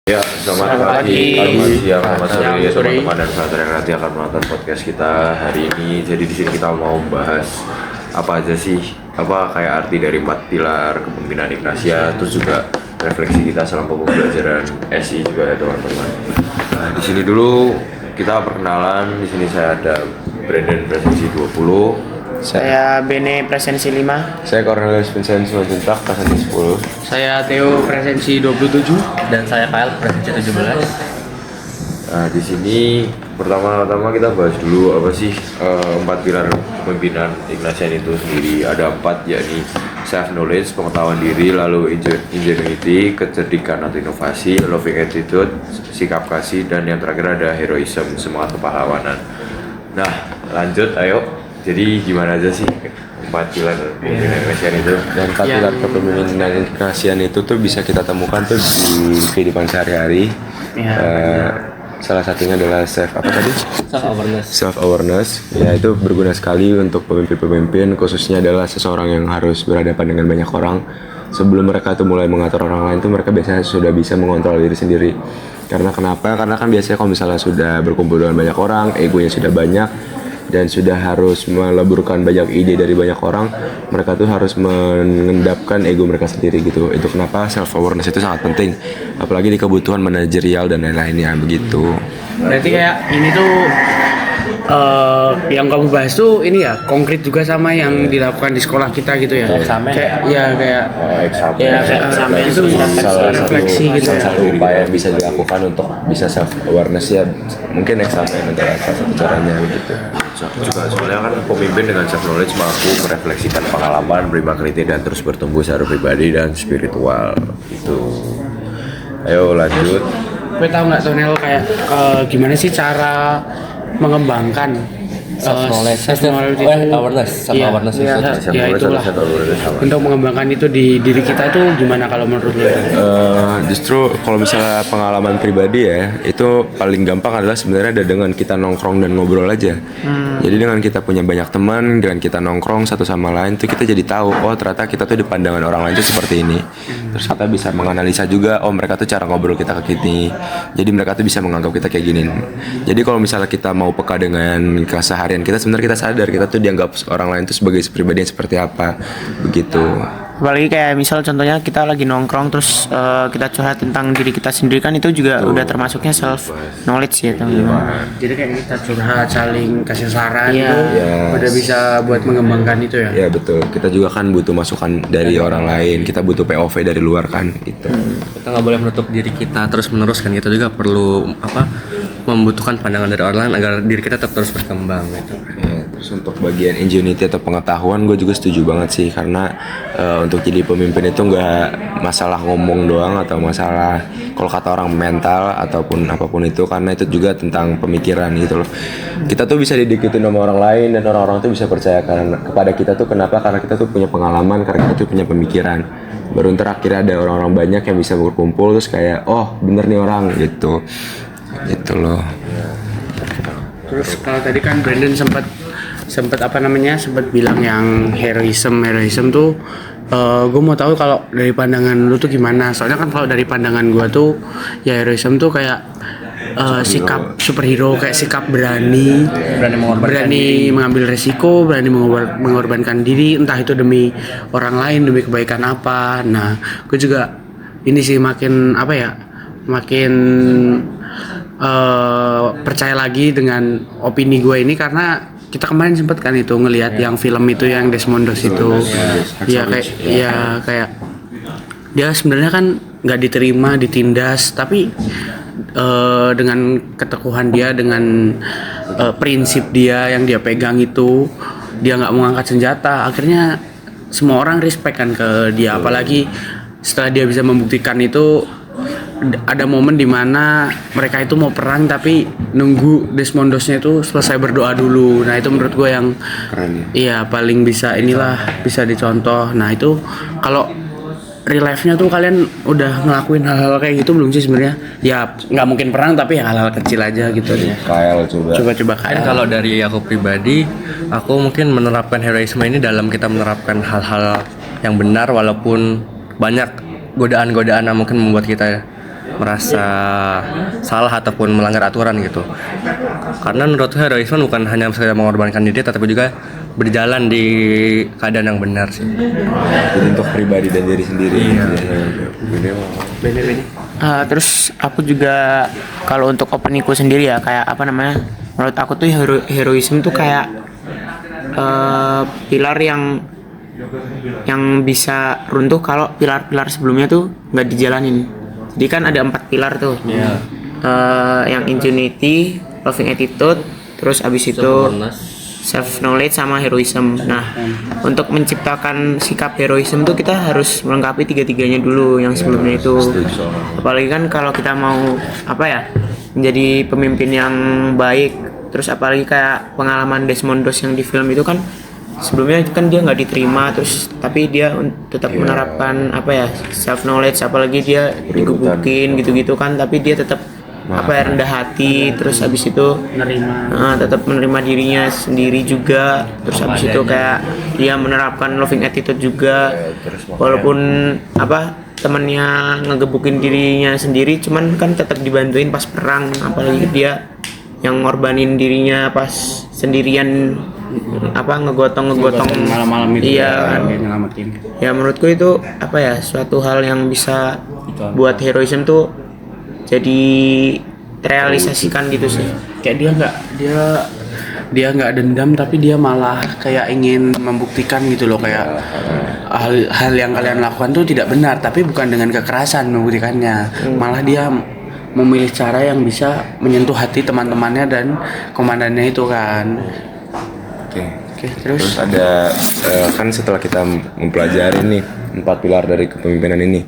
Ya, selamat pagi, siang, selamat sore, teman-teman dan saudara yang nanti akan menonton podcast kita hari ini. Jadi di sini kita mau membahas apa aja sih, kayak arti dari 4 pilar kepemimpinan Ignatia, terus juga refleksi kita selama pembelajaran SI juga ya teman-teman. Nah, di sini dulu kita perkenalan. Di sini saya ada Brandon Presensi 20. Saya Bene Presensi 5. Saya Cornelius Vincent Simanjuntak Presensi 10. Saya Theo Presensi 27. Dan saya Kyle Presensi 17. Nah, di sini pertama-tama kita bahas dulu apa sih 4 pilar kepemimpinan Ignatia itu sendiri. Ada 4, yakni self knowledge, pengetahuan diri, lalu ingenuity, kecerdikan atau inovasi, loving attitude, sikap kasih, dan yang terakhir ada heroism, semangat kepahlawanan. Nah, lanjut, ayo. Jadi gimana aja sih 4 pilar kepemimpinan Ignatia itu? Dan 4 pilar kepemimpinan Ignatia itu tuh bisa kita temukan tuh di kehidupan sehari-hari. Salah satunya adalah self awareness. Ya, itu berguna sekali untuk pemimpin-pemimpin, khususnya adalah seseorang yang harus berhadapan dengan banyak orang. Sebelum mereka tuh mulai mengatur orang lain tuh mereka biasanya sudah bisa mengontrol diri sendiri. Karena kenapa? Karena kan biasanya kalau misalnya sudah berkumpul dengan banyak orang, egonya sudah banyak dan sudah harus meleburkan banyak ide dari banyak orang, mereka tuh harus mengendapkan ego mereka sendiri gitu. Itu kenapa self awareness itu sangat penting, apalagi di kebutuhan manajerial dan lain-lainnya begitu. Berarti kayak ini tuh yang kamu bahas tuh ini ya konkret juga sama yang dilakukan di sekolah kita gitu ya. Eksamen. Kayak eksamen itu salah refleksi gitu. salah satu upaya yang bisa dilakukan untuk bisa self awareness ya, mungkin eksamen adalah salah satu caranya begitu. Juga soalnya kan pemimpin dengan self knowledge mampu merefleksikan pengalaman, berima kritik dan terus bertumbuh secara pribadi dan spiritual itu. Ayo lanjut. Gue tahu nggak tuh Nel kayak gimana sih cara mengembangkan awareness. Ya itulah. Untuk mengembangkan itu di diri kita tuh gimana kalau menurut lo? Justru kalau misalnya pengalaman pribadi ya, itu paling gampang adalah sebenarnya ada dengan kita nongkrong dan ngobrol aja. Jadi dengan kita punya banyak teman, dengan kita nongkrong satu sama lain tuh kita jadi tahu, oh ternyata kita tuh di pandangan orang lain tuh seperti ini. Terus kita bisa menganalisa juga, oh mereka tuh cara ngobrol kita ke gini. Jadi mereka tuh bisa menganggap kita kayak gini. Jadi kalau misalnya kita mau peka dengan keseharian kita, sebenarnya kita sadar kita tuh dianggap orang lain tuh sebagai pribadi yang seperti apa begitu. Apalagi kayak misal contohnya kita lagi nongkrong terus kita curhat tentang diri kita sendiri, kan itu juga udah termasuknya self knowledge ya teman-teman. Jadi kayak kita curhat, saling kasih saran itu udah bisa buat mengembangkan itu ya. Ya betul, kita juga kan butuh masukan dari orang lain, kita butuh POV dari luar kan gitu. Kita nggak boleh menutup diri kita terus menerus kan, kita juga perlu membutuhkan pandangan dari orang lain agar diri kita tetap terus berkembang gitu. Ya, terus untuk bagian ingenuity atau pengetahuan gue juga setuju banget sih, karena untuk jadi pemimpin itu nggak masalah ngomong doang atau masalah kalau kata orang mental ataupun apapun itu, karena itu juga tentang pemikiran gitu loh. Kita tuh bisa didikitin sama orang lain dan orang-orang tuh bisa percaya karena kepada kita tuh kenapa? Karena kita tuh punya pengalaman, karena kita tuh punya pemikiran. Baru ntar akhirnya ada orang-orang banyak yang bisa berkumpul terus kayak oh bener nih orang gitu loh. Terus kalau tadi kan Brandon sempat bilang yang heroism tuh gue mau tahu kalau dari pandangan lu tuh gimana. Soalnya kan kalau dari pandangan gue tuh ya heroism tuh kayak sikap superhero, kayak sikap berani mengambil resiko, berani mengorbankan diri, entah itu demi orang lain, demi kebaikan apa. Nah gue juga ini sih makin percaya lagi dengan opini gue ini, karena kita kemarin sempet kan itu ngelihat yang film itu yang Desmondos itu kayak dia sebenarnya kan nggak diterima, ditindas, tapi dengan ketekuhan dia, dengan prinsip dia yang dia pegang itu, dia nggak mau angkat senjata, akhirnya semua orang respect kan ke dia. Apalagi setelah dia bisa membuktikan itu, ada momen dimana mereka itu mau perang tapi nunggu Desmondosnya itu selesai berdoa dulu. Nah itu menurut gue yang keren, iya paling bisa bisa dicontoh. Nah itu kalau real life-nya tuh kalian udah ngelakuin hal-hal kayak gitu belum sih sebenarnya? Ya nggak mungkin perang tapi ya hal-hal kecil aja gitu ya. Kyle Coba Kyle. Kalau dari aku pribadi, aku mungkin menerapkan heroisme ini dalam kita menerapkan hal-hal yang benar walaupun banyak godaan-godaan yang mungkin membuat kita merasa salah ataupun melanggar aturan gitu. Karena menurutku heroisme bukan hanya sekedar mengorbankan diri, tetapi juga berjalan di keadaan yang benar sih. Jadi untuk pribadi dan diri sendiri. Terus aku juga kalau untuk opiniku sendiri ya kayak apa namanya? Menurut aku tuh heroisme tuh kayak pilar yang bisa runtuh kalau pilar-pilar sebelumnya tuh nggak dijalanin. Jadi kan ada 4 pilar tuh. Yang ingenuity, loving attitude, terus abis itu self knowledge sama heroism. Nah, untuk menciptakan sikap heroism tuh kita harus melengkapi 3-tiganya dulu yang sebelumnya itu. Apalagi kan kalau kita mau menjadi pemimpin yang baik, terus apalagi kayak pengalaman Desmond Doss yang di film itu kan sebelumnya kan dia nggak diterima, terus tapi dia tetap menerapkan self knowledge, apalagi dia digebukin gitu-gitu kan, tapi dia tetap rendah hati, terus habis itu tetap menerima dirinya sendiri juga, terus habis itu kayak dia menerapkan loving attitude juga, walaupun temannya ngegebukin dirinya sendiri, cuman kan tetap dibantuin pas perang, apalagi dia yang ngorbanin dirinya pas sendirian ngegotong malam-malam itu iya kan dia nyelamatin. Ya menurutku itu suatu hal yang bisa buat heroism tuh jadi terrealisasikan gitu sih. Kayak dia nggak dendam, tapi dia malah kayak ingin membuktikan gitu loh, kayak hal yang kalian lakukan tuh tidak benar, tapi bukan dengan kekerasan membuktikannya, malah dia memilih cara yang bisa menyentuh hati teman-temannya dan komandannya itu kan. Oke, terus ada kan setelah kita mempelajari nih 4 pilar dari kepemimpinan ini,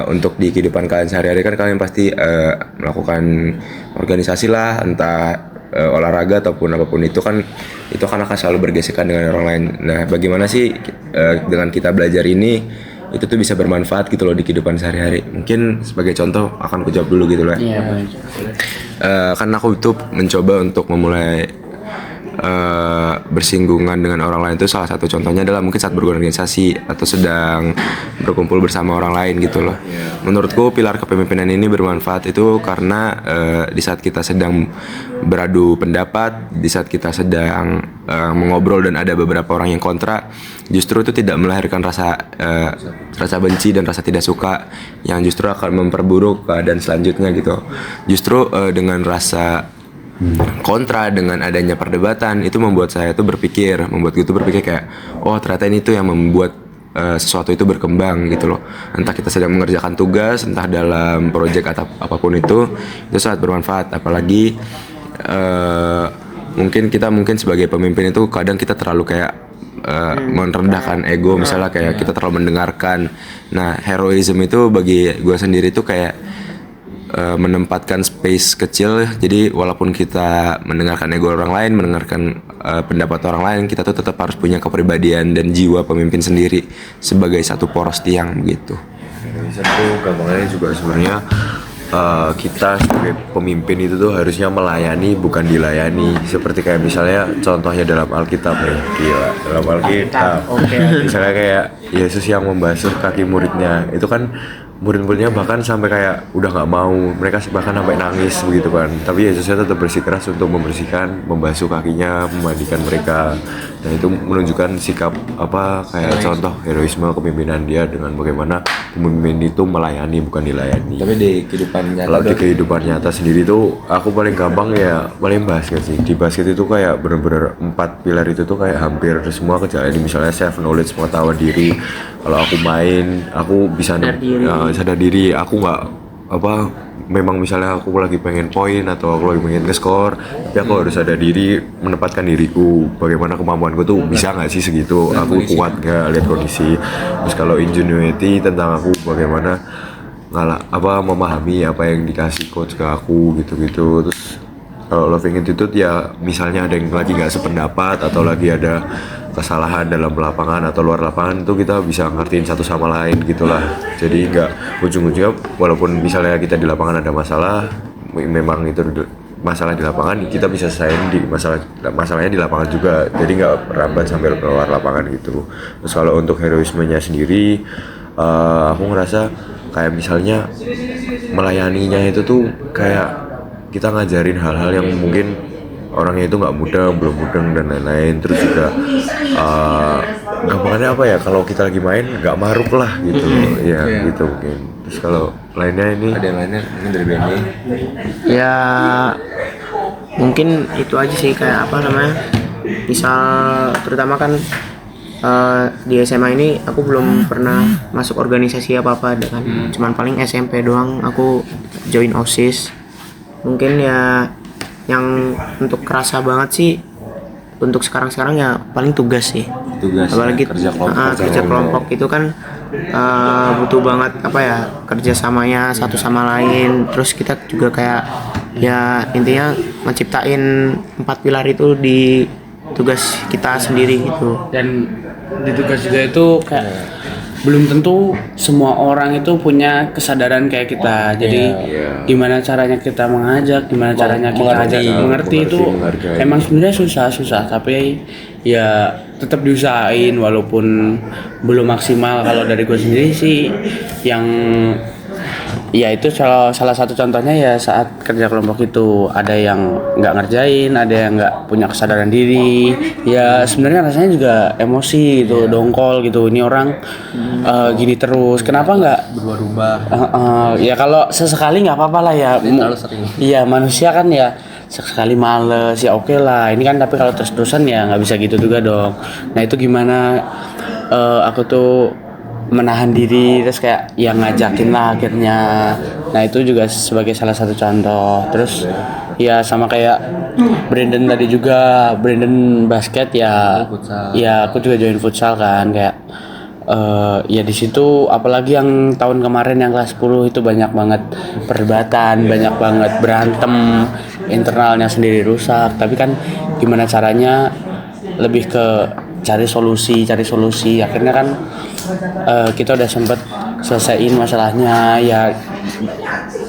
untuk di kehidupan kalian sehari-hari kan kalian pasti melakukan organisasi lah, entah olahraga ataupun apapun itu kan akan selalu bergesekan dengan orang lain. Nah, bagaimana sih dengan kita belajar ini itu tuh bisa bermanfaat gitu loh di kehidupan sehari-hari? Mungkin sebagai contoh akan aku jawab dulu gitu lah. Kan aku tuh mencoba untuk memulai bersinggungan dengan orang lain itu salah satu contohnya adalah mungkin saat berorganisasi atau sedang berkumpul bersama orang lain gitu loh. Menurutku pilar kepemimpinan ini bermanfaat itu karena di saat kita sedang beradu pendapat, di saat kita sedang mengobrol dan ada beberapa orang yang kontra, justru itu tidak melahirkan rasa benci dan rasa tidak suka yang justru akan memperburuk keadaan selanjutnya gitu. Justru dengan rasa kontra, dengan adanya perdebatan itu membuat gue berpikir kayak ternyata ini tuh yang membuat sesuatu itu berkembang gitu loh. Entah kita sedang mengerjakan tugas, entah dalam proyek atau apapun itu sangat bermanfaat. Apalagi mungkin sebagai pemimpin itu kadang kita terlalu kayak merendahkan ego, misalnya kayak kita terlalu mendengarkan. Nah, heroism itu bagi gue sendiri tuh kayak menempatkan space kecil, jadi walaupun kita mendengarkan ego orang lain, mendengarkan pendapat orang lain, kita tuh tetap harus punya kepribadian dan jiwa pemimpin sendiri sebagai satu poros tiang begitu. Heroism tuh gampangnya juga sebenarnya kita sebagai pemimpin itu tuh harusnya melayani bukan dilayani, seperti kayak misalnya contohnya dalam Alkitab ya, dalam Alkitab. Misalnya kayak Yesus yang membasuh kaki muridnya, itu kan murid-muridnya bahkan sampai kayak udah nggak mau, mereka bahkan sampai nangis begitu kan, tapi Yesusnya tetap bersikeras untuk membersihkan, membasuh kakinya, memandikan mereka. Nah, itu menunjukkan sikap kayak contoh heroisme kepemimpinan dia dengan bagaimana pemimpin itu melayani bukan dilayani. Tapi di kehidupan nyata, kalau di kehidupan nyata sendiri tuh aku paling gampang ya paling basket sih. Di basket itu kayak bener-bener 4 pilar itu tuh kayak hampir semua kejadian, misalnya self knowledge, pengetahuan diri. Kalau aku main, aku bisa sadar diri, aku nggak memang misalnya aku lagi pengen poin atau aku lagi pengen nge-score, tapi aku harus sadar diri, menempatkan diriku, bagaimana kemampuanku tuh bisa nggak sih segitu, aku kuat nggak, lihat kondisi. Terus kalau ingenuity tentang aku bagaimana memahami apa yang dikasih coach ke aku gitu-gitu. Terus kalau loving attitude ya misalnya ada yang lagi nggak sependapat atau lagi ada kesalahan dalam lapangan atau luar lapangan, itu kita bisa ngertiin satu sama lain gitulah. Jadi nggak ujung-ujungnya walaupun misalnya kita di lapangan ada masalah, memang itu masalah di lapangan kita bisa selesaiin di masalahnya di lapangan juga, jadi nggak merambat sampai keluar lapangan gitu. Terus kalau untuk heroismenya sendiri, aku ngerasa kayak misalnya melayaninya itu tuh kayak kita ngajarin hal-hal yang mungkin orangnya itu nggak mudeng, belum mudeng dan lain-lain. Terus juga gampangannya apa ya, kalau kita lagi main nggak maruk lah gitu. Ya gitu mungkin. Terus kalau lainnya ini Ada yang lainnya mungkin dari Benny. Ya mungkin itu aja sih, kayak apa namanya, misal terutama kan di SMA ini aku belum pernah masuk organisasi apa-apa kan, cuman paling SMP doang aku join OSIS. Mungkin ya yang untuk kerasa banget sih untuk sekarang ya paling tugas sih. Tugas, apalagi kerja kelompok itu kan butuh banget apa ya, kerjasamanya satu sama lain. Terus kita juga kayak ya intinya menciptain 4 pilar itu di tugas kita sendiri gitu. Dan di tugas juga itu kayak belum tentu semua orang itu punya kesadaran kayak kita. Jadi gimana caranya kita mengajak, gimana caranya kita ajak mengerti itu menghargai. emang sebenarnya susah, tapi ya tetap diusahain walaupun belum maksimal. Kalau dari gue sendiri sih yang ya itu salah satu contohnya ya saat kerja kelompok itu ada yang nggak ngerjain, ada yang nggak punya kesadaran diri. Ya sebenarnya rasanya juga emosi gitu, dongkol gitu. Ini orang gini terus, kenapa nggak berubah-ubah. ya kalau sesekali nggak apa-apa lah ya. Terlalu sering. Iya, manusia kan ya sekali males ya oke lah. Ini kan tapi kalau terus-terusan ya nggak bisa gitu juga dong. Nah itu gimana aku tuh menahan diri, terus kayak yang ngajakin lah akhirnya. Nah itu juga sebagai salah satu contoh. Terus ya sama kayak Brandon tadi juga, Brandon basket ya. Ya aku juga join futsal kan, kayak ya di situ apalagi yang tahun kemarin yang kelas 10 itu banyak banget perdebatan, banyak banget berantem, internalnya sendiri rusak. Tapi kan gimana caranya lebih ke cari solusi. Akhirnya kan kita udah sempet selesaiin masalahnya. Ya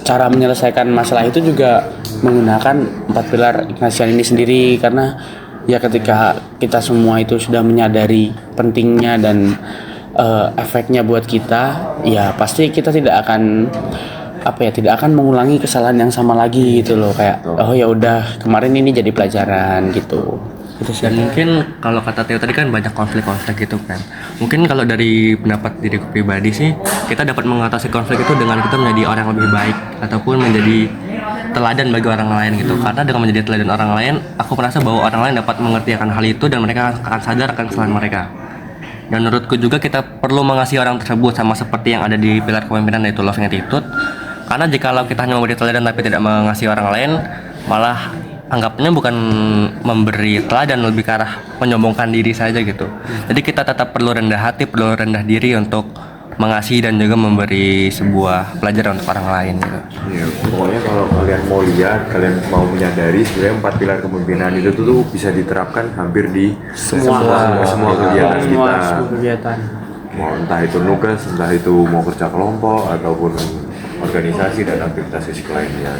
cara menyelesaikan masalah itu juga menggunakan 4 pilar Ignatian ini sendiri, karena ya ketika kita semua itu sudah menyadari pentingnya dan efeknya buat kita, ya pasti kita tidak akan mengulangi kesalahan yang sama lagi gitu loh. Kayak oh ya udah kemarin ini jadi pelajaran gitu. Dan mungkin kalau kata Theo tadi kan banyak konflik-konflik gitu kan. Mungkin kalau dari pendapat diriku pribadi sih, kita dapat mengatasi konflik itu dengan kita menjadi orang yang lebih baik ataupun menjadi teladan bagi orang lain gitu. Karena dengan menjadi teladan orang lain, aku merasa bahwa orang lain dapat mengerti akan hal itu dan mereka akan sadar akan kesalahan mereka. Dan menurutku juga kita perlu mengasihi orang tersebut sama seperti yang ada di pilar kepemimpinan, yaitu loving attitude. Karena jikalau kita hanya memberi teladan tapi tidak mengasihi orang lain, malah anggapnya bukan memberi teladan, lebih ke arah menyombongkan diri saja gitu. Jadi kita tetap perlu rendah hati, perlu rendah diri untuk mengasihi dan juga memberi sebuah pelajaran untuk orang lain gitu. Ya, pokoknya kalau kalian mau lihat, kalian mau menyadari sebenarnya 4 pilar kepemimpinan itu tuh bisa diterapkan hampir di semua kegiatan. Mau entah itu nugas, entah itu mau kerja kelompok ataupun organisasi dan aktivitas fisik lainnya.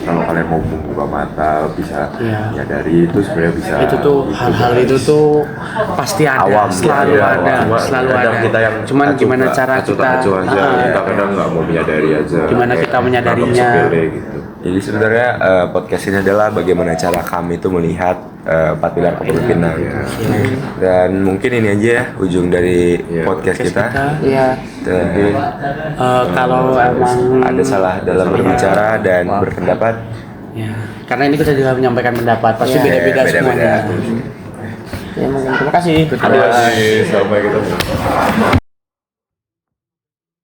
Kalau kalian mau membuka mata, bisa menyadari itu sebenarnya bisa. Itu tuh hal-hal itu tuh pasti ada, Awam, selalu ya, ada, cuma selalu kadang ada. kita yang Cuman gimana cara kita, kita kadang nggak mau menyadari aja. Gimana kita menyadarinya. Anggap sepele gitu. Jadi sebenarnya podcast ini adalah bagaimana cara kami itu melihat 4 pilar kepemimpinan. Dan mungkin ini aja ya ujung dari podcast kita. Iya. Dan Kalau emang ada salah dalam berbicara dan berpendapat. ya, karena ini kita juga menyampaikan pendapat, pasti beda-beda semuanya. Ya mungkin terima kasih. Sampai ketemu.